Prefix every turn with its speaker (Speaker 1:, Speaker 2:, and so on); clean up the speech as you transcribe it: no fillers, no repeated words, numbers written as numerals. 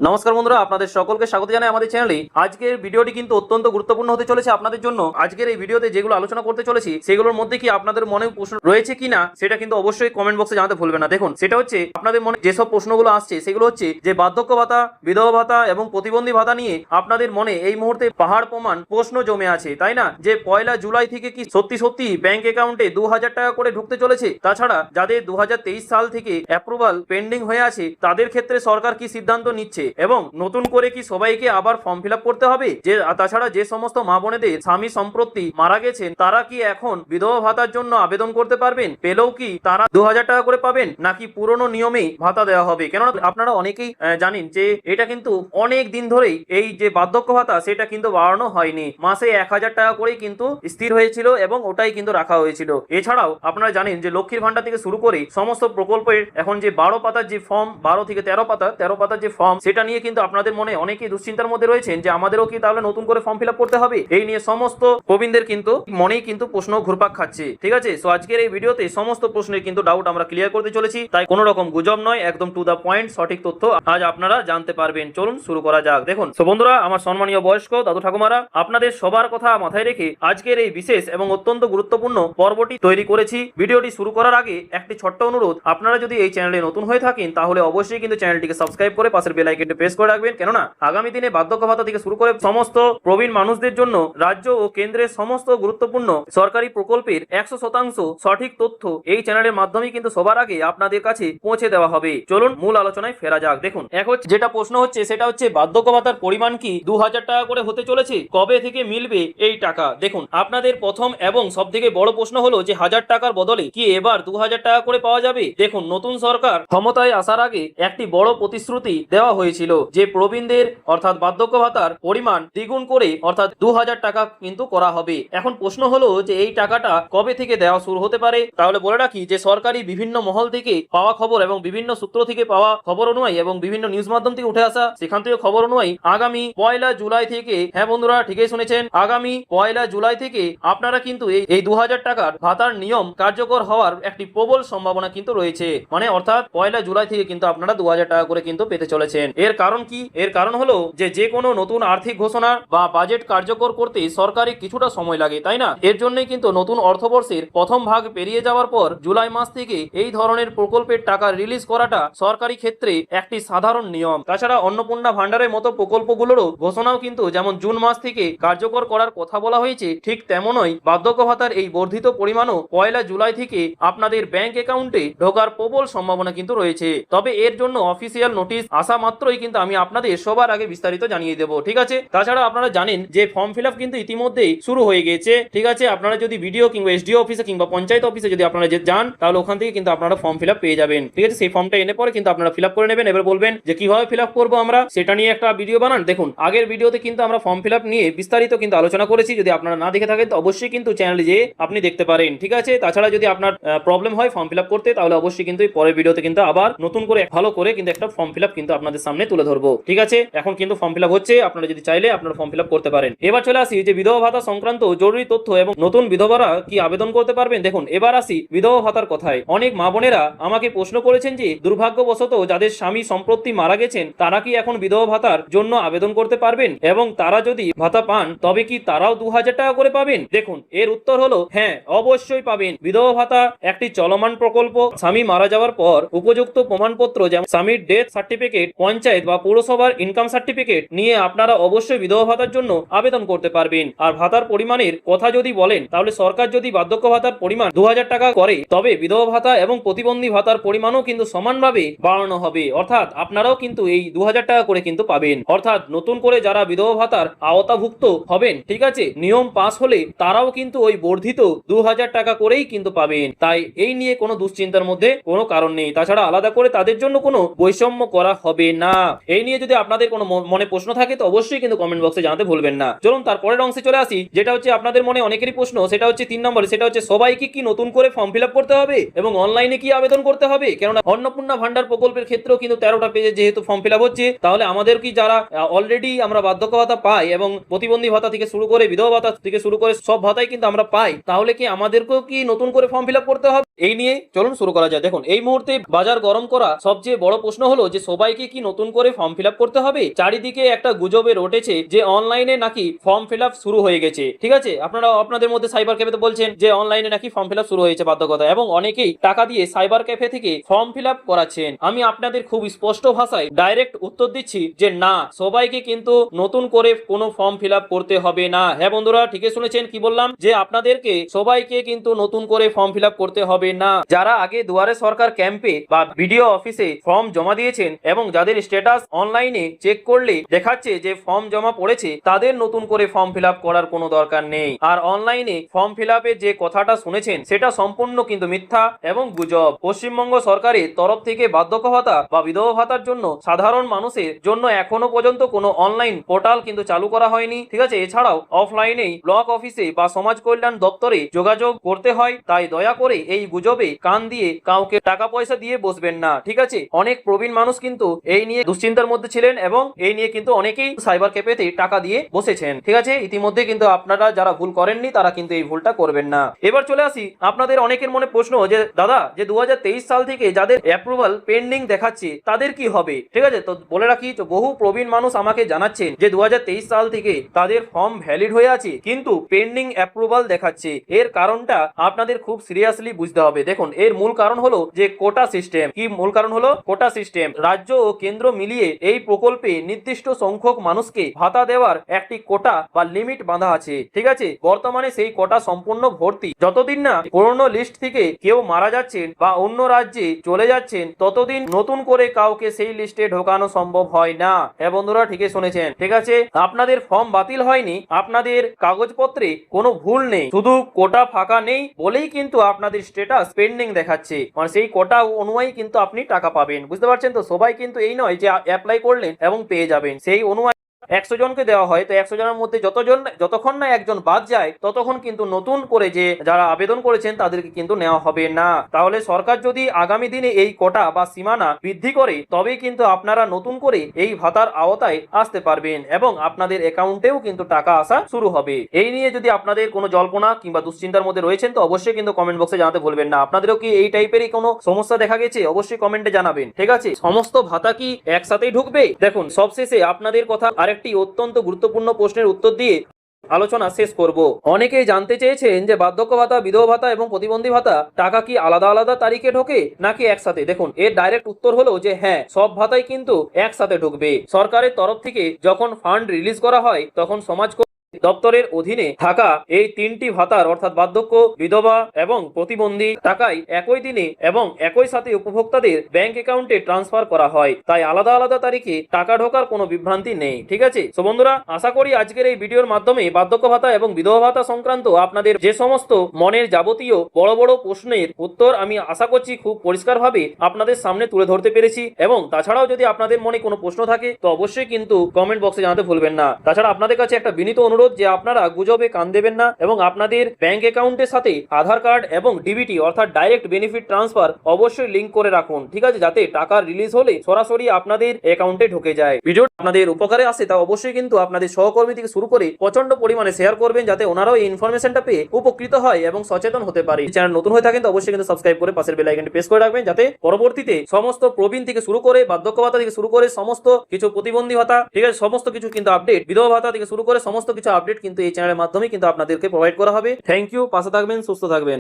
Speaker 1: নমস্কার বন্ধুরা, আপনাদের সকলকে স্বাগত জানাই আমাদের চ্যানেলে। আজকের ভিডিওটি কিন্তু অত্যন্ত গুরুত্বপূর্ণ হতে চলেছে আপনাদের জন্য। আজকের এই ভিডিওতে যেগুলো আলোচনা করতে চলেছি সেগুলোর মধ্যে কি আপনাদের মনে প্রশ্ন রয়েছে কিনা সেটা কিন্তু অবশ্যই কমেন্ট বক্সে জানাতে ভুলবেন না। দেখুন, সেটা হচ্ছে আপনাদের মনে যেসব প্রশ্নগুলো আসছে সেগুলো হচ্ছে যে বার্ধক্য ভাতা, বিধবা ভাতা এবং প্রতিবন্ধী ভাতা নিয়ে আপনাদের মনে এই মুহূর্তে পাহাড় প্রমাণ প্রশ্ন জমে আছে, তাই না? যে 1 জুলাই থেকে কি সত্যি সত্যি ব্যাংক অ্যাকাউন্টে 2000 টাকা করে ঢুকতে চলেছে? তাছাড়া যাদের 2023 সাল থেকে অ্যাপ্রুভাল পেন্ডিং হয়ে আছে তাদের ক্ষেত্রে সরকার কি সিদ্ধান্ত নিচ্ছে এবং নতুন করে কি সবাইকে আবার ফর্ম ফিল আপ করতে হবে? যে তাছাড়া যে সমস্ত মা বোনেদের স্বামী সম্প্রতি মারা গেছেন তারা কি এখন বিধবা ভাতার জন্য আবেদন করতে পারবেন? পেলেও কি তারা 2000 টাকা করে পাবেন নাকি পুরনো নিয়মেই ভাতা দেওয়া হবে? কেননা আপনারা অনেকেই জানেন যে এটা কিন্তু অনেক দিন ধরেই এই যে বার্ধক্য ভাতা সেটা কিন্তু বাড়ানো হয়নি। মাসে 1000 টাকা করেই কিন্তু স্থির হয়েছিল এবং ওটাই কিন্তু রাখা হয়েছিল। এছাড়াও আপনারা জানেন যে লক্ষ্মীর ভান্ডার থেকে শুরু করে সমস্ত প্রকল্পের এখন যে 12 পাতার যে ফর্ম, 12 থেকে 13 পাতার যে ফর্ম, সেটা নিয়ে কিন্তু আপনাদের মনে অনেকেই দুশ্চিন্তার মধ্যে রয়েছেন যে আমাদেরও কি তাহলে নতুন করে ফর্ম ফিল আপ করতে হবে? এই নিয়ে সমস্ত প্রবীণদের কিন্তু মনেই কিন্তু প্রশ্ন ঘুরপাক খাচ্ছে। ঠিক আছে, সো আজকের এই ভিডিওতে সমস্ত প্রশ্নের কিন্তু ডাউট আমরা ক্লিয়ার করতে চলেছি, তাই কোনো রকম গুজব নয়, একদম টু দা পয়েন্ট সঠিক তথ্য আজ আপনারা জানতে পারবেন। চলুন শুরু করা যাক। দেখুন সো বন্ধুরা, আমার সম্মানীয় বয়স্ক দাদু ঠাকুমারা, আপনাদের সবার কথা মাথায় রেখে আজকের এই বিশেষ এবং অত্যন্ত গুরুত্বপূর্ণ পর্বটি তৈরি করেছি। ভিডিওটি শুরু করার আগে একটি ছোট্ট অনুরোধ, আপনারা যদি এই চ্যানেলে নতুন হয়ে থাকেন তাহলে অবশ্যই কিন্তু চ্যানেলটিকে সাবস্ক্রাইব করে পাশের বেল আইকনটি প্রেস করে রাখবেন, কেননা আগামী দিনে বার্ধক্য ভাতা থেকে শুরু করে সমস্ত প্রবীণ মানুষদের জন্য রাজ্য ও কেন্দ্রের সমস্ত গুরুত্বপূর্ণ সরকারি প্রকল্পের 100% সঠিক তথ্য এই চ্যানেলের মাধ্যমে কিন্তু সবার আগে আপনাদের কাছে পৌঁছে দেওয়া হবে। চলুন মূল আলোচনায় ফেরা যাক। দেখুন, যেটা প্রশ্ন হচ্ছে সেটা হচ্ছে বার্ধক্য ভাতার পরিমাণ কি 2000 টাকা করে হতে চলেছে? কবে থেকে মিলবে এই টাকা? দেখুন, আপনাদের প্রথম এবং সব থেকে বড় প্রশ্ন হলো যে 1000 টাকার বদলে কি এবার 2000 টাকা করে পাওয়া যাবে? দেখুন, নতুন সরকার ক্ষমতায় আসার আগে একটি বড় প্রতিশ্রুতি দেওয়া হয়েছিল যে প্রবীণদের অর্থাৎ বার্ধক্য ভাতার পরিমাণ দ্বিগুণ করে অর্থাৎ 2000 টাকা কিন্তু করা হবে। এখন প্রশ্ন হলো যে এই টাকাটা কবে থেকে দেওয়া শুরু হতে পারে? তাহলে বলে রাখি যে সরকারি বিভিন্ন মহল থেকে পাওয়া খবর এবং বিভিন্ন সূত্র থেকে পাওয়া খবর অনুযায়ী এবং বিভিন্ন নিউজ মাধ্যম থেকে উঠে আসা সেখান থেকে খবর অনুযায়ী আগামী 1 জুলাই থেকে, হ্যাঁ বন্ধুরা ঠিকই শুনেছেন, আগামী 1 জুলাই থেকে আপনারা কিন্তু এই 2000 টাকার ভাতার নিয়ম কার্যকর হওয়ার একটি প্রবল সম্ভাবনা কিন্তু রয়েছে। মানে অর্থাৎ 1 জুলাই থেকে কিন্তু আপনারা 2000 টাকা করে কিন্তু পেতে চলেছেন। এর কারণ কি? এর কারণ হলো যে কোনো নতুন আর্থিক ঘোষণা বা বাজেট কার্যকর করতে সরকারি কিছুটা সময় লাগে, তাই না? এর জন্যই কিন্তু নতুন অর্থবর্ষের প্রথম ভাগ পেরিয়ে যাওয়ার পর জুলাই মাস থেকে এই ধরনের প্রকল্পের টাকা রিলিজ করাটা সরকারি ক্ষেত্রে একটি সাধারণ নিয়ম। তাছাড়া অন্নপূর্ণা ভান্ডারের মতো প্রকল্পগুলোরও ঘোষণাও কিন্তু যেমন জুন মাস থেকে কার্যকর করার কথা বলা হয়েছে, ঠিক তেমনই বার্ধক্য ভাতার এই বর্ধিত পরিমাণও 1 জুলাই থেকে আপনাদের ব্যাংক অ্যাকাউন্টে ঢোকার প্রবল সম্ভাবনা কিন্তু রয়েছে। তবে এর জন্য অফিসিয়াল নোটিশ আসা মাত্রই কিন্তু আমি আপনাদের সবার আগে বিস্তারিত জানিয়ে দেবো। ঠিক আছে, তাছাড়া আপনারা জানেন যে ফর্ম ফিল আপ কিন্তু ইতিমধ্যেই শুরু হয়ে গেছে। ঠিক আছে, আপনারা যদি ভিডিও কিংবা এসডিও অফিসে কিংবা পঞ্চায়েত অফিসে যদি আপনারা যান তাহলে ওখান থেকে কিন্তু আপনারা ফর্ম ফিল আপ পেয়ে যাবেন। ঠিক আছে, সেই ফর্মটা এনে পরে কিন্তু আপনারা ফিল আপ করে নেবেন। এবার বলবেন যে কিভাবে ফিল আপ করবো আমরা, সেটা নিয়ে একটা ভিডিও বানান। দেখুন, আগের ভিডিওতে কিন্তু আমরা ফর্ম ফিল আপ নিয়ে বিস্তারিত কিন্তু আলোচনা করেছি। যদি আপনারা না দেখে থাকেন তো অবশ্যই কিন্তু চ্যানেলে যেয়ে আপনি দেখতে পারেন। ঠিক আছে, তাছাড়া যদি আপনার প্রবলেম হয় ফর্ম ফিল আপ করতে তাহলে অবশ্যই কিন্তু পরের ভিডিওতে কিন্তু আবার নতুন করে ভালো করে কিন্তু একটা ফর্ম ফিল আপ কিন্তু আপনাদের সামনে তুলে ধরবো। ঠিক আছে, এখন কিন্তু ফর্ম ফিল আপ হচ্ছে, আপনারা যদি চাইলে আপনারা ফর্ম ফিল আপ করতে পারেন। এবার চলে আসি যে বিধবা ভাতা সংক্রান্ত জরুরি তথ্য এবং নতুন বিধবারা কি আবেদন করতে পারবেন। দেখুন, এবার আসি বিধবা ভাতার কথায়। অনেক মা বোনেরা আমাকে প্রশ্ন করেছেন যে দুর্ভাগ্যবশত যাদের স্বামী সম্প্রতি মারা গেছেন তারা কি এখন বিধবা ভাতার জন্য আবেদন করতে পারবেন এবং তারা যদি ভাতা পান তবে কি তারাও 2000 টাকা করে পাবেন? দেখুন, এর উত্তর হলো হ্যাঁ, অবশ্যই পাবেন। বিধবা ভাতা একটি চলমান প্রকল্প। স্বামী মারা যাওয়ার পর উপযুক্ত প্রমাণপত্র যেমন স্বামীর ডেথ সার্টিফিকেট, পঞ্চায়েত বা পৌরসভার ইনকাম সার্টিফিকেট নিয়ে আপনারা অবশ্যই বিধবা ভাতার জন্য আবেদন করতে পারবেন। আর ভাতার পরিমাণের কথা যদি বলেন তাহলে সরকার যদি বার্ধক্য ভাতার পরিমাণ 2000 টাকা করে তবে বিধবা ভাতা এবং প্রতিবন্ধী ভাতার পরিমাণও কিন্তু সমানভাবে বাড়ানো হবে। অর্থাৎ আপনারাও কিন্তু এই 2000 টাকা করে কিন্তু পাবেন। অর্থাৎ নতুন করে যারা বিধবা ভাতার আওতাভুক্ত হবেন, ঠিক আছে, নিয়ম পাস হলে তারাও কিন্তু ওই বর্ধিত 2000 টাকা করেই কিন্তু পাবেন। তাই এই নিয়ে কোনো দুশ্চিন্তার মধ্যে কোনো কারণ নেই। তাছাড়া আলাদা করে তাদের জন্য কোনো বৈষম্য করা হবে না। এই নিয়ে যদি আপনাদের কোনো মনে প্রশ্ন থাকে তো অবশ্যই কিন্তু কমেন্ট বক্সে জানাতে ভুলবেন না। চলুন তারপরের অংশে চলে আসি, যেটা হচ্ছে আপনাদের মনে অনেকেরই প্রশ্ন, সেটা হচ্ছে 3 নম্বরে, সেটা হচ্ছে সবাইকে কি নতুন করে ফর্ম ফিল আপ করতে হবে এবং অনলাইনে কি আবেদন করতে হবে? কেননা অন্নপূর্ণা ভান্ডার প্রকল্পের ক্ষেত্রেও কিন্তু 13টা পেজে যেহেতু ফর্ম ফিল আপ হচ্ছে, তাহলে আমাদের কি যারা অলরেডি আমরা বার্ধক্য ভাতা পাই এবং প্রতিবন্ধী ভাতা থেকে শুরু করে বিধবা ভাতা থেকে শুরু করে সব ভাতাই কিন্তু আমরা পাই, তাহলে কি আমাদেরকেও কি নতুন করে ফর্ম ফিল আপ করতে হবে? এই নিয়ে চলুন শুরু করা যায়। দেখুন, এই মুহূর্তে বাজার গরম করা সবচেয়ে বড় প্রশ্ন হলো যে সবাইকে কি নতুন করে ফর্ম ফিল আপ করতে হবে। চারিদিকে একটা গুজবে রটেছে যে অনলাইনে নাকি ফর্ম ফিল আপ শুরু হয়ে গেছে। ঠিক আছে, আপনারা আপনাদের মধ্যে সাইবার ক্যাফেতে বলছেন যে অনলাইনে নাকি ফর্ম ফিল আপ শুরু হয়েছে বাধ্যকতা, এবং অনেকেই টাকা দিয়ে সাইবার ক্যাফে থেকে ফর্ম ফিল আপ করাচ্ছেন। আমি আপনাদের খুব স্পষ্ট ভাষায় ডাইরেক্ট উত্তর দিচ্ছি যে না, সবাইকে কিন্তু নতুন করে কোনো ফর্ম ফিল আপ করতে হবে না। হ্যাঁ বন্ধুরা, ঠিকই শুনেছেন কি বললাম, যে আপনাদেরকে সবাইকে কিন্তু নতুন করে ফর্ম ফিল আপ করতে হবে না। যারা আগে দুয়ারে সরকার ক্যাম্পে বা বিডিও অফিসে ফর্ম জমা দিয়েছেন এবং যাদের স্ট্যাটাস অনলাইনে চেক করলে দেখাচ্ছে যে ফর্ম জমা পড়েছে, তাদের নতুন করে ফর্ম ফিল আপ করার কোনো দরকার নেই। আর অনলাইনে ফর্ম ফিল আপের যে কথাটা শুনেছেন সেটা সম্পূর্ণ কিন্তু মিথ্যা এবং গুজব। পশ্চিমবঙ্গ সরকারের তরফ থেকে বার্ধক্য ভাতা বা বিধবা ভাতার জন্য সাধারণ মানুষের জন্য এখনো পর্যন্ত কোনো অনলাইন পোর্টাল কিন্তু চালু করা হয়নি। ঠিক আছে, এছাড়াও অফলাইনেই ব্লক অফিসে বা সমাজ কল্যাণ দপ্তরে যোগাযোগ করতে হয়। তাই দয়া করে এই গুজবে কান দিয়ে কাউকে টাকা পয়সা দিয়ে বসবেন না। ঠিক আছে, অনেক প্রবীণ মানুষ কিন্তু এই নিয়ে দুশ্চিন্তার মধ্যে ছিলেন এবং এই নিয়ে কিন্তু অনেকেই সাইবার ক্যাফেতে টাকা দিয়ে বসেছেন। ঠিক আছে, ইতিমধ্যে কিন্তু আপনারা যারা ভুল করেননি তারা কিন্তু এই ভুলটা করবেন না। এবার চলে আসি, আপনাদের অনেকের মনে প্রশ্ন যে দাদা, যে 2023 সাল থেকে যাদের অ্যাপ্রুভাল পেন্ডিং দেখাচ্ছে তাদের কি হবে? ঠিক আছে, তো বলে রাখি, তো বহু প্রবীণ মানুষ আমাকে জানাচ্ছেন যে 2023 সাল থেকে তাদের ফর্ম ভ্যালিড হয়ে আছে কিন্তু পেন্ডিং অ্যাপ্রুভাল দেখাচ্ছে। এর কারণটা আপনাদের খুব সিরিয়াসলি বুঝতে হবে। দেখুন, এর মূল কারণ হলো যে কোটা সিস্টেম। কি মূল কারণ হলো? Quota system. রাজ্য ও কেন্দ্র মিলিয়ে এই প্রকল্পে নির্দিষ্ট সংখ্যক মানুষকে ভাতা দেওয়ার একটি কোটা বা লিমিট বাঁধা আছে। ঠিক আছে, বর্তমানে সেই কোটা সম্পূর্ণ ভর্তি। যতদিন না পুরনো লিস্ট থেকে কেউ মারা যাচ্ছেন বা অন্য রাজ্যে চলে যাচ্ছেন, ততদিন নতুন করে কাউকে সেই লিস্টে ঢোকানো সম্ভব হয় না। হ্যাঁ বন্ধুরা, ঠিকই শুনেছেন। ঠিক আছে, আপনাদের ফর্ম বাতিল হয়নি, আপনাদের কাগজপত্রে কোনো ভুল নেই, শুধু কোটা ফাঁকা নেই বলেই কিন্তু আপনাদের স্ট্যাটাস পেন্ডিং দেখাচ্ছে। মানে সেই কোটা অনুযায়ী কিন্তু আপনি টাকা পাবেন। বুঝতে পারছেন তো? সবাই কিন্তু এই নয় যে অ্যাপ্লাই করলেন এবং পেয়ে যাবেন। সেই অনুযায়ী 100 জনকে দেওয়া হয়, তো 100 জনের মধ্যে যতক্ষণ না একজন বাদ যায় ততক্ষণ কিন্তু নতুন করে যে যারা আবেদন করেছেন তাদেরকে কিন্তু নেওয়া হবে না। তাহলে সরকার যদি আগামী দিনে এই কোটা বা সীমানা বৃদ্ধি করে তবেই কিন্তু আপনারা নতুন করে এই ভাতার আওতায় আসতে পারবেন এবং আপনাদের অ্যাকাউন্টেও কিন্তু টাকা আসা শুরু হবে। এই নিয়ে যদি আপনাদের কোনো জল্পনা কিংবা দুশ্চিন্তার মধ্যে রয়েছেন তো অবশ্যই কিন্তু কমেন্ট বক্সে জানাতে ভুলবেন না। আপনাদেরও কি এই টাইপেরই কোনো সমস্যা দেখা গেছে? অবশ্যই কমেন্টে জানাবেন। ঠিক আছে, সমস্ত ভাতা কি একসাথেই ঢুকবে? দেখুন, সবশেষে আপনাদের কথা আরেকটি অত্যন্ত গুরুত্বপূর্ণ প্রশ্নের উত্তর দিয়ে আলোচনা শেষ করব। অনেকেই জানতে চেয়েছেন যে বার্ধক্য ভাতা, বিধবা ভাতা এবং প্রতিবন্ধী ভাতা টাকা কি আলাদা আলাদা তারিখে ঢোকে নাকি একসাথে? দেখুন, এর ডাইরেক্ট উত্তর হলো যে হ্যাঁ, সব ভাতাই কিন্তু একসাথে ঢুকবে। সরকারের তরফ থেকে যখন ফান্ড রিলিজ করা হয় তখন সমাজ দপ্তরের অধীনে থাকা এই 3টি ভাতার অর্থাৎ বার্ধক্য, বিধবা এবং প্রতিবন্ধী টাকায় একই দিনে এবং একই সাথে উপভোক্তাদের ব্যাংক অ্যাকাউন্টে ট্রান্সফার করা হয়। তাই আলাদা আলাদা তারিখে টাকা ঢোকার কোনো বিভ্রান্তি নেই। ঠিক আছে, তো বন্ধুরা, আশা করি আজকের এই ভিডিওর মাধ্যমে বার্ধক্য ভাতা এবং বিধবা ভাতা সংক্রান্ত আপনাদের যে সমস্ত মনের যাবতীয় বড় বড় প্রশ্নের উত্তর আমি আশা করছি খুব পরিষ্কারভাবে আপনাদের সামনে তুলে ধরতে পেরেছি। এবং তাছাড়াও যদি আপনাদের মনে কোনো প্রশ্ন থাকে তো অবশ্যই কিন্তু কমেন্ট বক্সে জানাতে ভুলবেন না। তাছাড়া আপনাদের কাছে একটা বিনীত অনুরোধ যে আপনারা গুজবে কান দেবেন না এবং আপনাদের ব্যাংক অ্যাকাউন্টের সাথে আধার কার্ড এবং ডিবিটি অর্থাৎ ডাইরেক্ট বেনিফিট ট্রান্সফার অবশ্যই লিংক করে রাখুন। ঠিক আছে, যাতে টাকা রিলিজ হলে সরাসরি আপনাদের অ্যাকাউন্টে ঢুকে যায়। ভিডিও আপনাদের উপকারে আসে তা অবশ্যই কিন্তু আপনাদের সহকর্মী থেকে শুরু করে প্রচন্ড পরিমাণে শেয়ার করবেন, যাতে ওনারাও এই ইনফরমেশনটা পেয়ে উপকৃত হয় এবং সচেতন হতে পারে। চ্যানেল নতুন হয়ে থাকেন তো অবশ্যই কিন্তু সাবস্ক্রাইব করে পাশের বেল আইকনটি প্রেস করে রাখবেন, যাতে পরবর্তীতে সমস্ত প্রবীণ থেকে শুরু করে বার্ধক্য ভাতা থেকে শুরু করে সমস্ত কিছু প্রতিবন্ধী ভাতা, ঠিক আছে, সমস্ত কিছু কিন্তু আপডেট, বিধবা ভাতা থেকে শুরু করে সমস্ত কিছু আপডেট কিন্তু এই চ্যানেলের মাধ্যমে কিন্তু আপনাদেরকে প্রোভাইড করা হবে। থ্যাংক ইউ, পাশে থাকবেন, সুস্থ থাকবেন।